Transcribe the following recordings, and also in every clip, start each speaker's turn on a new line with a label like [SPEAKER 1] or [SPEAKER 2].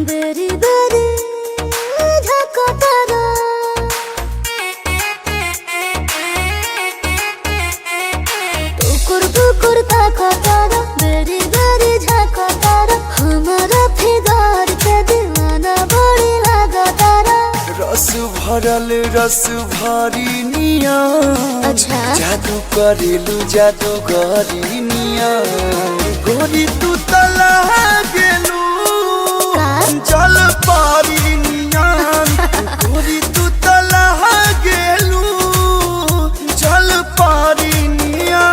[SPEAKER 1] बेरी बेरी झका तारा टुकुर टुकुर ताका तारा बेरी बेरी झका तारा हमारा फिगार के दीवाना बड़ी लागा तारा
[SPEAKER 2] रस भरल रस भरी निया
[SPEAKER 1] अच्छा
[SPEAKER 2] जादू करेलू जादू गरी निया गोरी तू तला गेलू जल पारी निया गोरी तू तला गेलू जल पारी निया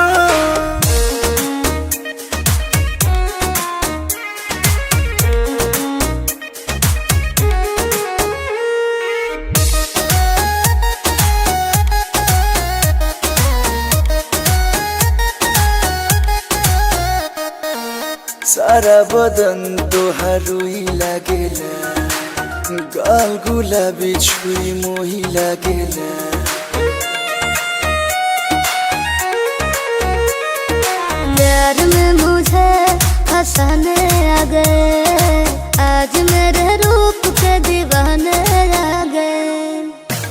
[SPEAKER 2] सारा बदन तोहार रुई लागेला गाल गुलाबी छुई मोही लागेला
[SPEAKER 1] प्यार में मुझे फंसाने आ गए आज मेरे रूप के दीवाने आ गए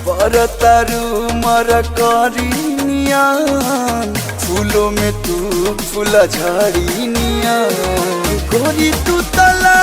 [SPEAKER 2] पर तारू मर करी नियान फूलों में तू फूला झाड़ी निया गोरी तू तला